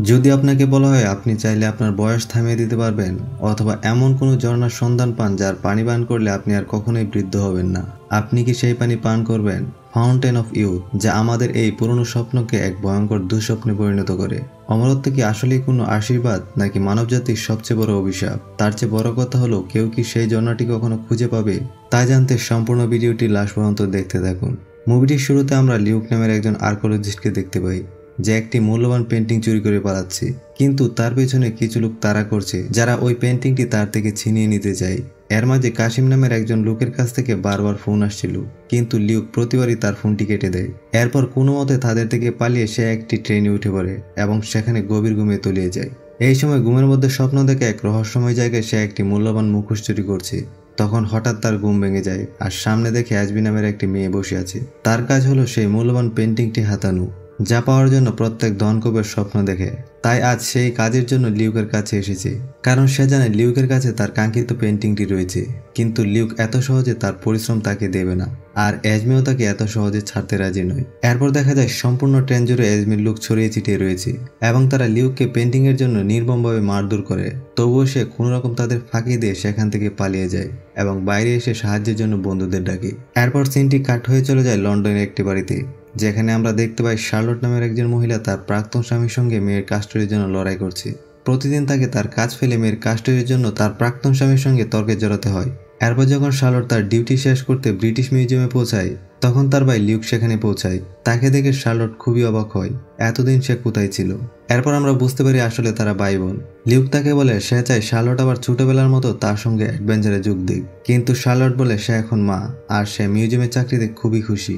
যদি আপনাকে বলা হয় আপনি চাইলে আপনার বয়স থামিয়ে দিতে পারবেন, অথবা এমন কোনো ঝর্ণার সন্ধান পান যার পানি পান করলে আপনি আর কখনোই বৃদ্ধ হবেন না, আপনি কি সেই পানি পান করবেন? ফাউন্টেন অফ ইউথ, যা আমাদের এই পুরনো স্বপ্নকে এক ভয়ঙ্কর দুঃস্বপ্নে পরিণত করে। অমরত্ব কি আসলেই কোনো আশীর্বাদ, নাকি মানবজাতির সবচেয়ে বড় অভিশাপ? তার চেয়ে বড় কথা হলো, কেউ কি সেই ঝর্ণাটি কখনো খুঁজে পাবে? তাই জানতে সম্পূর্ণ ভিডিওটি লাস্ট পর্যন্ত দেখতে থাকুন। মুভিটির শুরুতে আমরা লিউক নামের একজন আর্কিওলজিস্টকে দেখতে পাই, যে একটি মূল্যবান পেন্টিং চুরি করে পালাচ্ছে, কিন্তু তার পেছনে কিছু লোক তাড়া করছে যারা ওই পেন্টিংটি তার থেকে ছিনিয়ে নিতে চায়। এর মাঝে কাশিম নামের একজন লোকের কাছ থেকে বারবার ফোন আসছিল, কিন্তু লিউক প্রতিবারই তার ফোনটি কেটে দেয়। এরপর কোনো মতে তাদের থেকে পালিয়ে সে একটি ট্রেনে উঠে পড়ে এবং সেখানে গভীর ঘুমে তলিয়ে যায়। এই সময় ঘুমের মধ্যে স্বপ্ন দেখে এক রহস্যময় জায়গায় সে একটি মূল্যবান মুখোশ চুরি করছে। তখন হঠাৎ তার ঘুম ভেঙে যায় আর সামনে দেখে অ্যাজবি নামের একটি মেয়ে বসে আছে। তার কাজ হলো সেই মূল্যবান পেন্টিংটি হাতানো, যা পাওয়ার জন্য প্রত্যেক ধনকুবের স্বপ্ন দেখে। তাই আজ সেই কাজের জন্য লিউকের কাছে এসেছে, কারণ সে জানে লিউকের কাছে তার কাঙ্ক্ষিত পেন্টিংটি রয়েছে। কিন্তু লিউক এত সহজে তার পরিশ্রম তাকে দেবে না, আর এজমিও তাকে এত সহজে ছাড়তে রাজি নয়। এরপর দেখা যায় সম্পূর্ণ ট্রেন জুড়ে এজমির লোক ছড়িয়ে ছিটিয়ে রয়েছে এবং তারা লিউককে পেন্টিং এর জন্য নির্মমভাবে মারধর করে। তবুও সে কোনোরকম তাদের ফাঁকি দিয়ে সেখান থেকে পালিয়ে যায় এবং বাইরে এসে সাহায্যের জন্য বন্ধুদের ডাকে। এরপর সিনটি কাট হয়ে চলে যায় লন্ডনের একটি বাড়িতে, যেখানে আমরা দেখতে পাই শার্লট নামের একজন মহিলা তার প্রাক্তন স্বামীর সঙ্গে মেয়ের কাস্টডির জন্য লড়াই করছে। প্রতিদিন তাকে তার কাজ ফেলে মেয়ের কাস্টডির জন্য তার প্রাক্তন স্বামীর সঙ্গে তর্কে জড়াতে হয়। এরপর যখন শার্লট তার ডিউটি শেষ করতে ব্রিটিশ মিউজিয়ামে পৌঁছায়, তখন তার ভাই লিউক সেখানে পৌঁছায়। তাকে দেখে শার্লট খুবই অবাক হয়, এতদিন সে কোথায় ছিল। এরপর আমরা বুঝতে পারি আসলে তারা ভাই বোন। লিউক তাকে বলে সে চায় শার্লট আবার ছোটবেলার মতো তার সঙ্গে অ্যাডভেঞ্চারে যোগ দিক, কিন্তু শার্লট বলে সে এখন মা আর সে মিউজিয়ামের চাকরিতে খুবই খুশি।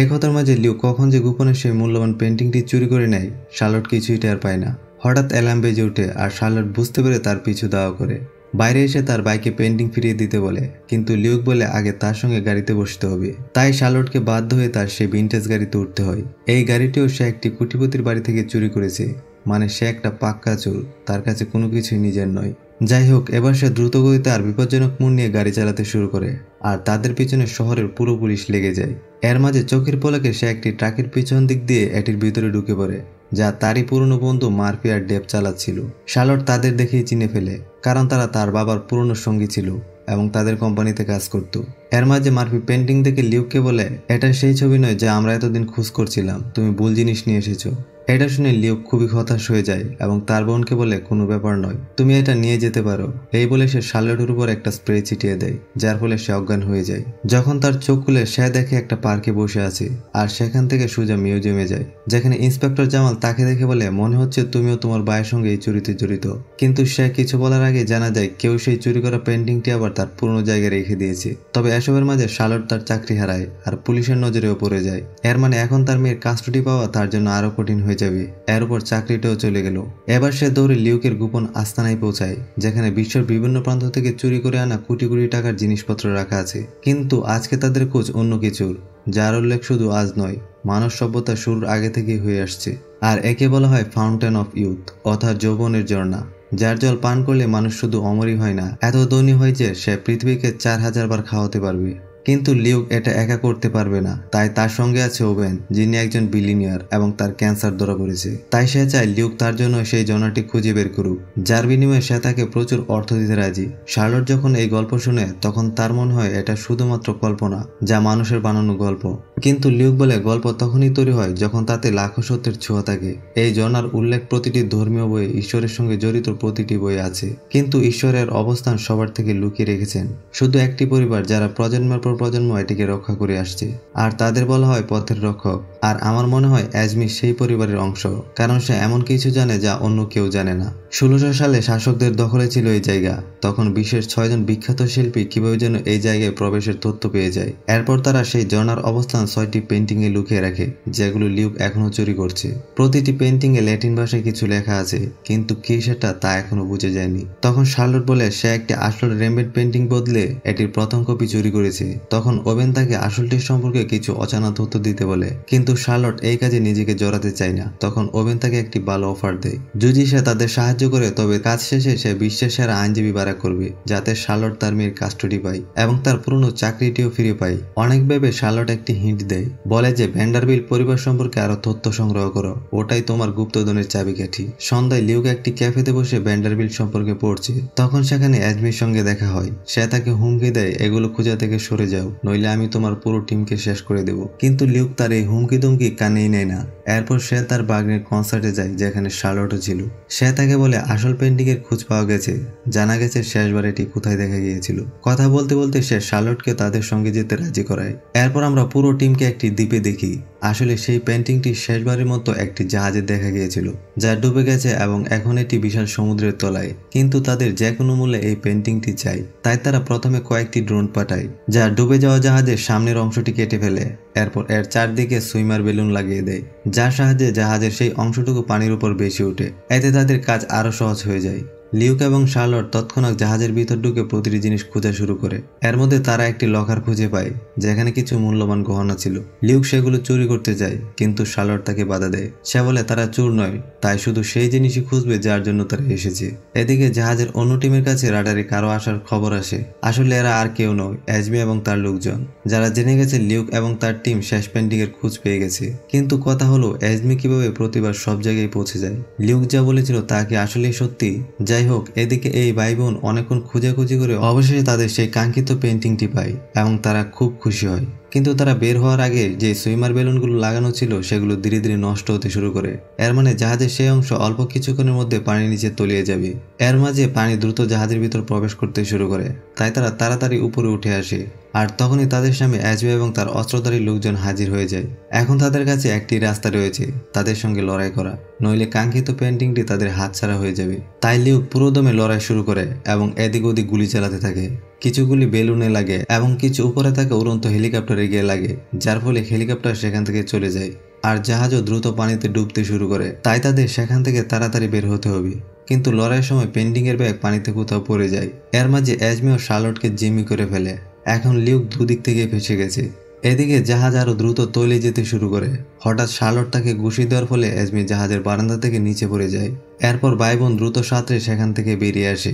এই কথার মাঝে লিউক কখন যে গোপনে সেই মূল্যবান পেন্টিংটি চুরি করে নেয়, শার্লট কিছুই টের পায় না। হঠাৎ অ্যালার্ম বেজে ওঠে আর শার্লট বুঝতে পেরে তার পিছু দাওয়া করে। বাইরে এসে তার বাইকে পেন্টিং ফিরিয়ে দিতে বলে, কিন্তু লিউক বলে আগে তার সঙ্গে গাড়িতে বসতে হবে। তাই শার্লটকে বাধ্য হয়ে তার সেই ভিনটেজ গাড়িতে উঠতে হয়। এই গাড়িটিও সে একটি কোটিপতির বাড়ি থেকে চুরি করেছে, মানে সে একটা পাক্কা চোর, তার কাছে কোনো কিছুই নিজের নয়। যাই হোক, এবার সে দ্রুতগতিতে আর বিপজ্জনক মোড় নিয়ে গাড়ি চালাতে শুরু করে, আর তাদের পিছনে শহরের পুরো পুলিশ লেগে যায়। এর মাঝে চোখের পলকে সে একটি ট্রাকের পিছন দিক দিয়ে এটির ভিতরে ঢুকে পড়ে, যা তারই পুরনো বন্ধু মার্ফি আর ডেভ চালাচ্ছিল। শার্লট তাদের দেখেই চিনে ফেলে, কারণ তারা তার বাবার পুরনো সঙ্গী ছিল এবং তাদের কোম্পানিতে কাজ করত। এর মাঝে মার্ফি পেন্টিং দেখে লিউককে বলে, এটা সেই ছবি নয় যা আমরা এতদিন খোঁজ করছিলাম, তুমি ভুল জিনিস নিয়ে এসেছো। এটা শুনে লিউক খুবই হতাশ হয়ে যায় এবং তার বোনকে বলে, কোনো ব্যাপার নয়, তুমি এটা নিয়ে যেতে পারো। এই বলে সে শার্লটের উপর একটা স্প্রে ছিটিয়ে দেয়, যার ফলে সে অজ্ঞান হয়ে যায়। যখন তার চোখ খুলে সে দেখে একটা পার্কে বসে আছে, আর সেখান থেকে সোজা মিউজিয়ামে যায়, যেখানে ইন্সপেক্টর জামাল তাকে দেখে বলে, মনে হচ্ছে তুমিও তোমার ভাইয়ের সঙ্গে এই চুরিতে জড়িত। কিন্তু সে কিছু বলার আগে জানা যায় কেউ সেই চুরি করা পেন্টিংটি আবার তার পুরনো জায়গায় রেখে দিয়েছে। তবে এসবের মাঝে শার্লট তার চাকরি হারায় আর পুলিশের নজরেও পড়ে যায়। এর মানে এখন তার মেয়ের কাস্টডি পাওয়া তার জন্য আরো কঠিন হয়ে যাবে। এর উপর চাকরিটাও চলে গেল। এবার সে দৌড়ে লিউকের গোপন আস্তানায় পৌঁছায়, যেখানে বিশ্বের বিভিন্ন প্রান্ত থেকে চুরি করে আনা কোটি কোটি টাকার জিনিসপত্র রাখা আছে। কিন্তু আজকে তাদের খোঁজ অন্য কিছুর, যার উল্লেখ শুধু আজ নয়, মানব সভ্যতার শুরুর আগে থেকেই হয়ে আসছে। আর একে বলা হয় ফাউন্টেন অফ ইউথ, অর্থাৎ যৌবনের ঝর্ণা, যার জল পান করলে মানুষ শুধু অমরই হয় না, এত ধনী হয় যে সে পৃথিবীকে 4000 বার খাওয়াতে পারবে। কিন্তু লিউক এটা একা করতে পারবে না, তাই তার সঙ্গে আছে ওবেন, যিনি একজন বিলিনিয়ার এবং তার ক্যান্সার ধরা পড়েছে। তাই সে চায় লিউক তার জন্য সেই জনাটি খুঁজে বের করুক, যার বিনিময়ে সে তাকে প্রচুর অর্থ দিতে রাজি। শার্লট যখন এই গল্প শুনে তখন তার মনে হয় এটা শুধুমাত্র কল্পনা, যা মানুষের বানানো গল্প। কিন্তু লিউক বলে গল্প তখনই তৈরি হয় যখন তাতে লাখো সত্যের ছোঁয়া থাকে। এই জনার উল্লেখ প্রতিটি ধর্মীয় বইয়ে ঈশ্বরের সঙ্গে জড়িত প্রতিটি বই আছে, কিন্তু ঈশ্বরের অবস্থান সবার থেকে লুকিয়ে রেখেছেন শুধু একটি পরিবার, যারা প্রজন্মের পর প্রজন্ম এটিকে রক্ষা করে আসছে, আর তাদের বলা হয় পথের রক্ষক। আর আমার মনে হয় অ্যাজমি সেই পরিবারের অংশ, কারণ সে এমন কিছু জানে যা অন্য কেউ জানে না। 1600 সালে শাসকদের দখলে ছিল এই জায়গা। তখন বিশ্বের 6 জন বিখ্যাত শিল্পী কিভাবে যেন এই জায়গায় প্রবেশের তথ্য পেয়ে যায়। এরপর তারা সেই ঝর্ণার অবস্থান 6টি পেন্টিং এ লুকিয়ে রাখে, যেগুলো লিউক এখনো চুরি করছে। প্রতিটি পেন্টিং এ ল্যাটিন ভাষায় কিছু লেখা আছে, কিন্তু কি সেটা তা এখনো বুঝে যায়নি। তখন শার্লট বলে সে একটি আসল রেম্বেট পেন্টিং বদলে এটির প্রথম কপি চুরি করেছে, তখন ওবেন তাকে আসলটির সম্পর্কে কিছু অজানা তথ্য দিতে বলে, কিন্তু শার্লট এই কাজে নিজেকে জড়াতে চায় না। তখন ওবেন তাকে একটি ভালো অফার দেয়, যদি সে তাদের সাহায্য করে তবে কাজ শেষে সে বিশ্বের সেরা আইনজীবী ভাড়া করবে, যাতে শার্লট তার মেয়ের কাস্টডি পায় এবং তার পুরনো চাকরিটিও ফিরে পায়। অনেক ভেবে শার্লট একটি হিন্ট দেয়, বলে যে ভ্যান্ডারবিল্ট পরিবার সম্পর্কে আরো তথ্য সংগ্রহ করো, ওটাই তোমার গুপ্তধনের চাবিকাঠি। সন্ধ্যায় লিউক একটি ক্যাফেতে বসে ভ্যান্ডারবিল্ট সম্পর্কে পড়ছে, তখন সেখানে এজমির সঙ্গে দেখা হয়। সে তাকে হুমকি দেয়, এগুলো খোঁজা থেকে সরে যাও, নইলে আমি তোমার পুরো টিমকে শেষ করে দেব। কিন্তু লিউক তার এই হুমকি দুমকি কানেই নেয় না। এরপর সে তার বাগনের কনসার্টে যায়, যেখানে শার্লটও ছিল। সে তাকে বলে আসল পেন্টিং এর খোঁজ পাওয়া গেছে, জানা গেছে শেষবার এটি কোথায় দেখা গিয়েছিল। কথা বলতে বলতে সে শার্লটকে তাদের সঙ্গে যেতে রাজি করায়। এরপর আমরা পুরো টিমকে একটি দ্বীপে দেখি। আসলে সেই পেন্টিংটি শেষবারের মতো একটি জাহাজে দেখা গিয়েছিল, যা ডুবে গেছে এবং এখন এটি বিশাল সমুদ্রের তলায়। কিন্তু তাদের যে কোনো মূল্যে এই পেন্টিংটি চাই, তাই তারা প্রথমে কয়েকটি ড্রোন পাঠায়, যা ডুবে যাওয়া জাহাজের সামনের অংশটি কেটে ফেলে। এরপর এর চারদিকে সুইমার বেলুন লাগিয়ে দেয়, যার সাহায্যে জাহাজের সেই অংশটুকু পানির উপর ভেসে ওঠে। এতে তাদের কাজ আরো সহজ হয়ে যায়। লিউক এবং শার্লট তৎক্ষণাৎ জাহাজের ভিতর ঢুকে প্রতিটি জিনিস খোঁজা শুরু করে। এর মধ্যে তারা একটি লকার খুঁজে পায়, যেখানে কিছু মূল্যবান গহনা ছিল। লিউক সেগুলো চুরি করতে যায়, কিন্তু শার্লট তাকে বাধা দেয়। সে বলে তারা চোর নয়, তাই শুধু সেই জিনিসই খুঁজবে যার জন্য তারা এসেছে। এদিকে জাহাজের অন্য টিমের কাছে রাডারে কারো আসার খবর আসে। আসলে এরা আর কেউ নয়, এজমি এবং তার লোকজন, যারা জেনে গেছে লিউক এবং তার টিম শেষ পেন্টিং এর খোঁজ পেয়ে গেছে। কিন্তু কথা হলো, এজমি কিভাবে প্রতিবার সব জায়গায় পৌঁছে যায়? লিউক যা বলেছিল তা কি আসলেই সত্যি? যাই হোক, এদিকে এই ভাই বোন অনেকক্ষণ খোঁজাখুঁজি করে অবশেষে তাদের সেই কাঙ্ক্ষিত পেন্টিংটি পায় এবং তারা খুব খুশি হয়। কিন্তু তারা বের হওয়ার আগে যে সুইমার বেলুনগুলো লাগানো ছিল সেগুলো ধীরে ধীরে নষ্ট হতে শুরু করে। এর মানে জাহাজের সেই অংশ অল্প কিছুক্ষণের মধ্যে পানির নিচে তলিয়ে যাবে। এর মাঝে পানি দ্রুত জাহাজের ভিতর প্রবেশ করতে শুরু করে, তাই তারা তাড়াতাড়ি উপরে উঠে আসে। আর তখনই তাদের সামনে এজমি এবং তার অস্ত্রধারী লোকজন হাজির হয়ে যায়। এখন তাদের কাছে একটি রাস্তা রয়েছে, তাদের সঙ্গে লড়াই করা, নইলে কাঙ্ক্ষিত পেন্টিংটি তাদের হাতছাড়া হয়ে যাবে। তাই লিউক পুরোদমে লড়াই শুরু করে এবং এদিক ওদিক গুলি চালাতে থাকে। কিছু গুলি বেলুনে লাগে এবং কিছু উপরে থাকা উড়ন্ত হেলিকপ্টারে গিয়ে লাগে, যার ফলে হেলিকপ্টার সেখান থেকে চলে যায়। আর জাহাজও দ্রুত পানিতে ডুবতে শুরু করে, তাই তাদের সেখান থেকে তাড়াতাড়ি বের হতে হবে। কিন্তু লড়াইয়ের সময় পেন্টিং এর ব্যাগ পানিতে কোথাও পড়ে যায়। এর মাঝে এজমি ও শার্লটকে জিম্মি করে ফেলে। এখন লিউক দুদিক থেকে ফেসে গেছে। এদিকে জাহাজ আরো দ্রুত তলিয়ে যেতে শুরু করে। হঠাৎ শার্লট তাকে ঘুষি দেওয়ার ফলে এজমি জাহাজের বারান্দা থেকে নিচে পড়ে যায়। এরপর ভাই বোন দ্রুত সাঁতরে সেখান থেকে বেরিয়ে আসে,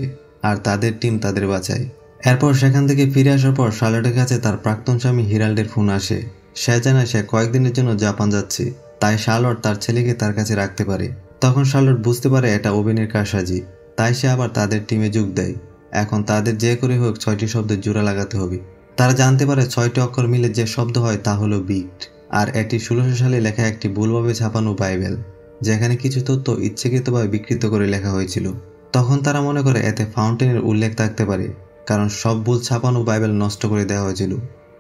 আর তাদের টিম তাদের বাঁচায়। এরপর সেখান থেকে ফিরে আসার পর শার্লটের কাছে তার প্রাক্তন স্বামী হিরাল্ডের ফোন আসে। সে জানায় সে কয়েকদিনের জন্য জাপান যাচ্ছে, তাই শার্লট তার ছেলেকে তার কাছে রাখতে পারে। তখন শার্লট বুঝতে পারে এটা ওবেনের কারসাজি, তাই সে আবার তাদের টিমে যোগ দেয়। এখন তাদের যে করে হোক 6টি শব্দের জোড়া লাগাতে হবে। তারা জানতে পারে 6টি অক্ষর মিলে যে শব্দ হয় তা হলো বিট, আর এটি 1600 সালে লেখা একটি ভুলভাবে ছাপানো বাইবেল, যেখানে কিছু তথ্য ইচ্ছাকৃতভাবে বিকৃত করে লেখা হয়েছিল। তখন তারা মনে করে এতে ফাউন্টেনের উল্লেখ থাকতে পারে, কারণ সব ভুল ছাপানো বাইবেল নষ্ট করে দেওয়া হয়েছিল,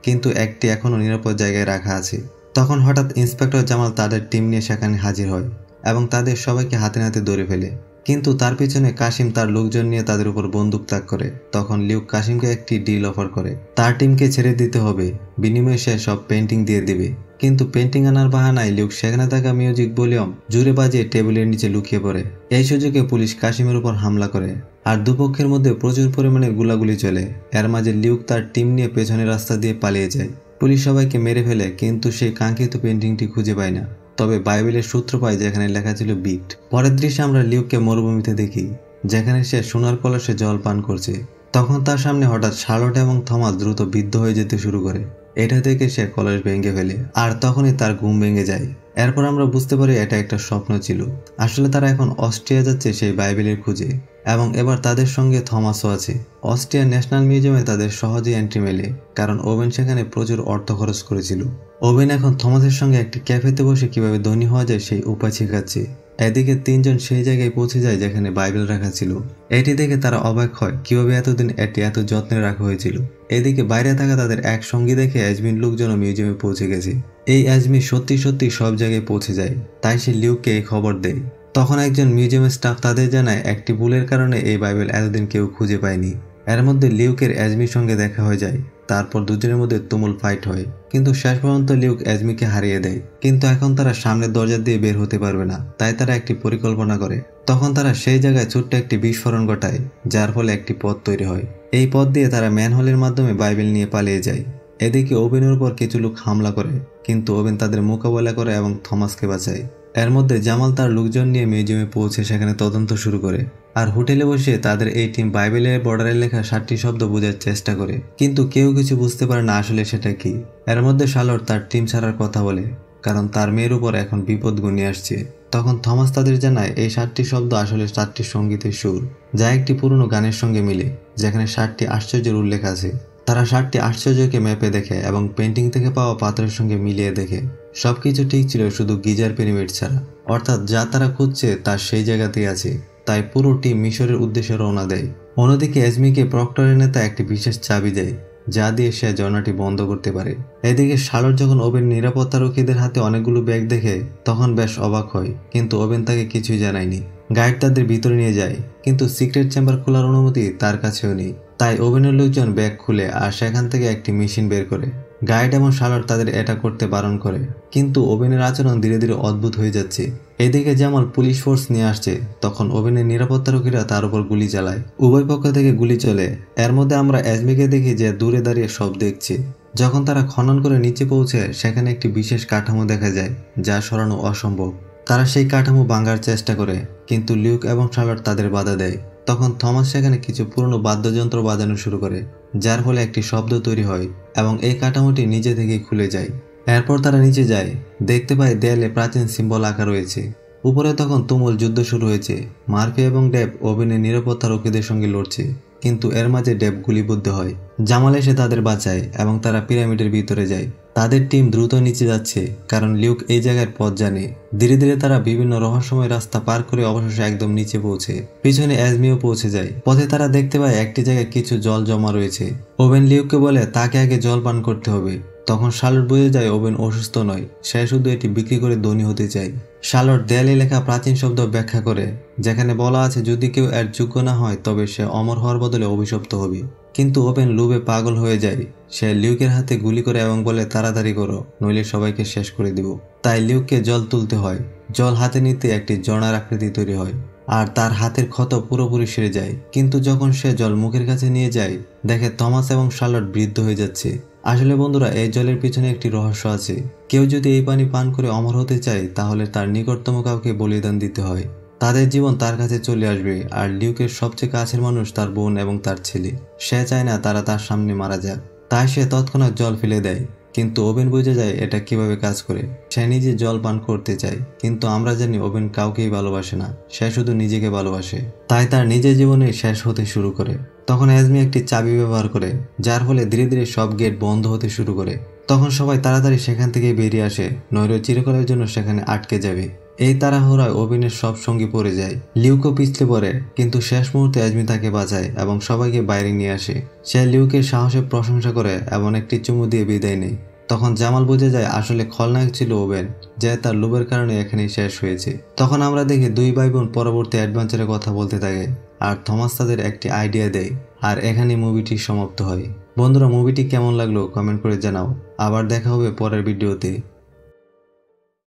কিন্তু একটি এখনও নিরাপদ জায়গায় রাখা আছে। তখন হঠাৎ ইন্সপেক্টর জামাল তাদের টিম নিয়ে সেখানে হাজির হয় এবং তাদের সবাইকে হাতে নাতে ধরে ফেলে। কিন্তু তার পিছনে কাশিম তার লোকজন নিয়ে তাদের উপর বন্দুক তাক করে। তখন লিউক কাশিমকে একটি ডিল অফার করে, তার টিমকে ছেড়ে দিতে হবে, বিনিময়ে সে সব পেন্টিং দিয়ে দিবে। কিন্তু পেন্টিং আনার বাহানায় লিউক সেখানে থাকা মিউজিক ভলিউম জুড়ে বাজিয়ে টেবিলের নিচে লুকিয়ে পড়ে। এই সুযোগে পুলিশ কাশিমের উপর হামলা করে, আর দুপক্ষের মধ্যে প্রচুর পরিমাণে গুলাগুলি চলে। এর মাঝে লিউক তার টিম নিয়ে পেছনের রাস্তা দিয়ে পালিয়ে যায়। পুলিশ সবাইকে মেরে ফেলে, কিন্তু সেই কাঙ্ক্ষিত পেন্টিংটি খুঁজে পায় না, তবে বাইবেলের সূত্র পায় যেখানে লেখা ছিল বিট। পরের দৃশ্যে আমরা লিউককে মরুভূমিতে দেখি, যেখানে সে সোনার কলসে জল পান করছে। তখন তার সামনে হঠাৎ শার্লট এবং থমাস দ্রুত বিদ্ধ হয়ে যেতে শুরু করে। এটা দেখে সে কলস ভেঙে ফেলে, আর তখনই তার ঘুম ভেঙে যায়। এরপর আমরা বুঝতে পারি এটা একটা স্বপ্ন ছিল। আসলে তারা এখন অস্ট্রিয়া যাচ্ছে সেই বাইবেলের খুঁজে, এবং এবার তাদের সঙ্গে থমাসও আছে। অস্ট্রিয়া ন্যাশনাল মিউজিয়ামে তাদের সহজেই এন্ট্রি মেলে, কারণ ওবেন সেখানে প্রচুর অর্থ খরচ করেছিল। ওবেন এখন থমাসের সঙ্গে একটি ক্যাফেতে বসে কিভাবে ধনী হওয়া যায় সেই উপায় শেখাচ্ছে। এদিকে তিনজন সেই জায়গায় পৌঁছে যায় যেখানে বাইবেল রাখা ছিল। এটি দেখে তারা অবাক হয় কিভাবে এতদিন এটি এত যত্নে রাখা হয়েছিল। এদিকে বাইরে থাকা তাদের এক সঙ্গী দেখে এজমির লোকজন মিউজিয়ামে পৌঁছে গেছে। এই এজমি সত্যি সত্যি সব জায়গায় পৌঁছে যায়, তাই সে লিউককে এই খবর দেয়। তখন একজন মিউজিয়ামের স্টাফ তাদের জানায় একটি ভুলের কারণে এই বাইবেল এতদিন কেউ খুঁজে পায়নি। এর মধ্যে লিউকের এজমির সঙ্গে দেখা হয়ে যায়। তারপর দুজনের মধ্যে তুমুল ফাইট হয়, কিন্তু শেষ পর্যন্ত লিউক এজমিকে হারিয়ে দেয়। কিন্তু এখন তারা সামনের দরজা দিয়ে বের হতে পারবে না, তাই তারা একটি পরিকল্পনা করে। তখন তারা সেই জায়গায় ছোট্ট একটি বিস্ফোরণ ঘটায়, যার ফলে একটি পথ তৈরি হয়। এই পথ দিয়ে তারা ম্যানহোলের মাধ্যমে বাইবেল নিয়ে পালিয়ে যায়। এদিকে ওবেনের উপর কিছু লোক হামলা করে, কিন্তু ওবেন তাদের মোকাবেলা করে এবং থমাসকে বাঁচায়। এর মধ্যে জামাল তার লোকজন নিয়ে মিউজিয়ামে পৌঁছে সেখানে তদন্ত শুরু করে। আর হোটেলে বসে তাদের এই টিম বাইবেলের বর্ডারে লেখা 7টি শব্দ বোঝার চেষ্টা করে, কিন্তু কেউ কিছু বুঝতে পারে না আসলে সেটা কি। এর মধ্যে শার্লট তার টিম ছাড়ার কথা বলে, কারণ তার মেয়ের উপর এখন বিপদ ঘনিয়ে আসছে। তখন থমাস তাদের জানায় এই 7টি শব্দ আসলে 7টি সঙ্গীতের সুর, যা একটি পুরনো গানের সঙ্গে মিলে, যেখানে 7টি আশ্চর্যের উল্লেখ আছে। তারা 7টি আশ্চর্যকে ম্যাপে দেখে এবং পেন্টিং থেকে পাওয়া পাথরের সঙ্গে মিলিয়ে দেখে। সবকিছু ঠিক ছিল শুধু গিজার পিরামিড ছাড়া, অর্থাৎ যা তারা খুঁজছে তা সেই জায়গাতেই আছে। তাই পুরো টিম মিশরের উদ্দেশ্যে রওনা দেয়। অন্যদিকে এজমিকে প্রক্টরের নেতা একটি বিশেষ চাবি দেয়, যা দিয়ে সে ঝর্ণাটি বন্ধ করতে পারে। এদিকে শার্লট যখন ওবেন নিরাপত্তারক্ষীদের হাতে অনেকগুলো ব্যাগ দেখে তখন বেশ অবাক হয়, কিন্তু ওবেন তাকে কিছুই জানায়নি। গাইড তাদের ভিতরে নিয়ে যায়, কিন্তু সিক্রেট চেম্বার খোলার অনুমতি তার কাছেও নেই। তাই ওবেনের লোকজন ব্যাগ খুলে আর সেখান থেকে একটি মেশিন বের করে। গাইড এবং শার্লট তাদের এটা করতে বারণ করে, কিন্তু ওবেনের আচরণ ধীরে ধীরে অদ্ভুত হয়ে যাচ্ছে। এদিকে জামাল পুলিশ ফোর্স নিয়ে আসছে, তখন ওবেনের নিরাপত্তারক্ষীরা তার উপর গুলি চালায়। উভয় পক্ষ থেকে গুলি চলে। এর মধ্যে আমরা এজমিকে দেখি যে দূরে দাঁড়িয়ে সব দেখছে। যখন তারা খনন করে নিচে পৌঁছে সেখানে একটি বিশেষ কাঠামো দেখা যায়, যা সরানো অসম্ভব। তারা সেই কাঠামো ভাঙার চেষ্টা করে, কিন্তু লিউক এবং শার্লট তাদের বাধা দেয়। তখন থমাস সেখানে কিছু পুরনো বাদ্যযন্ত্র বাজানো শুরু করে, যার ফলে একটি শব্দ তৈরি হয় এবং এই কাঠামোটি নিজে থেকেই খুলে যায়। এরপর তারা নিচে যায়, দেখতে পায় দেয়ালে প্রাচীন সিম্বল আঁকা রয়েছে। উপরে তখন তুমুল যুদ্ধ শুরু হয়েছে। মার্ফি এবং ডেভ ওবেনের নিরাপত্তারক্ষীদের সঙ্গে লড়ছে, কিন্তু এর মাঝে ডেভ গুলিবিদ্ধ হয়। জামাল এসে তাদের বাঁচায় এবং তারা পিরামিডের ভিতরে যায়। তাদের টিম দ্রুত নিচে যাচ্ছে, কারণ লিউক এই জায়গার পথ জানে। ধীরে ধীরে তারা বিভিন্ন রহস্যময় রাস্তা পার করে অবশেষে একদম নিচে পৌঁছে। পিছনে এজমিও পৌঁছে যায়। পথে তারা দেখতে পায় একটি জায়গায় কিছু জল জমা রয়েছে। ওবেন লিউককে বলে তাকে আগে জল পান করতে হবে। তখন শার্লট বুঝে যায় ওবেন অসুস্থ নয়, সে শুধু এটি বিক্রি করে ধনী হতে চায়। শার্লট দেয়ালে লেখা প্রাচীন শব্দ ব্যাখ্যা করে, যেখানে বলা আছে যদি কেউ এর যোগ্য না হয় তবে সে অমর হওয়ার বদলে অভিশপ্ত হবে। কিন্তু ওবেন লোভে পাগল হয়ে যায়। সে লিউকের হাতে গুলি করে এবং বলে তাড়াতাড়ি করো, নইলে সবাইকে শেষ করে দিব। তাই লিউককে জল তুলতে হয়। জল হাতে নিতে একটি জনার আকৃতি তৈরি হয়, আর তার হাতের ক্ষত পুরোপুরি সেরে যায়। কিন্তু যখন সে জল মুখের কাছে নিয়ে যায়, দেখে থমাস এবং শার্লট বৃদ্ধ হয়ে যাচ্ছে। আসলে বন্ধুরা, এই জলের পিছনে একটি রহস্য আছে। কেউ যদি এই পানি পান করে অমর হতে চায়, তাহলে তার নিকটতম কাউকে বলিদান দিতে হয়। তাদের জীবন তার কাছে চলে আসবে। আর লিউকের সবচেয়ে কাছের মানুষ তার বোন এবং তার ছেলে। সে চায় না তারা তার সামনে মারা যাক, তাই সে তৎক্ষণাৎ জল ফেলে দেয়। কিন্তু ওবেন বুঝে যায় এটা কিভাবে কাজ করে। সে নিজে জল পান করতে চায়, কিন্তু আমরা জানি ওবেন কাউকেই ভালোবাসে না, সে শুধু নিজেকে ভালোবাসে। তাই তার নিজের জীবনে শেষ হতে শুরু করে। তখন এজমি একটি চাবি ব্যবহার করে, যার ফলে ধীরে ধীরে সব গেট বন্ধ হতে শুরু করে। তখন সবাই তাড়াতাড়ি সেখান থেকে বেরিয়ে আসে, নইলে চিরকালের জন্য সেখানে আটকে যাবে। এই তাড়াহুড়ায় ওবেনের সব সঙ্গী পড়ে যায়। লিউকও পিছলে পড়ে, কিন্তু শেষ মুহূর্তে এজমি তাকে বাঁচায় এবং সবাইকে বাইরে নিয়ে আসে। সে লিউকের সাহসের প্রশংসা করে এবং একটি চুমু দিয়ে বিদায় নেয়। তখন জামাল বুঝে যায় আসলে খলনায়ক ছিল ওবেন, যে তার লোভের কারণে এখানেই শেষ হয়েছে। তখন আমরা দেখি দুই ভাই বোন পরবর্তী অ্যাডভেঞ্চারের কথা বলতে থাকে, আর থমাস তাদের একটি আইডিয়া দেয়। আর এখানে মুভিটি সমাপ্ত হয়। বন্ধুরা, মুভিটি কেমন লাগলো কমেন্ট করে জানাও। আবার দেখা হবে পরের ভিডিওতে।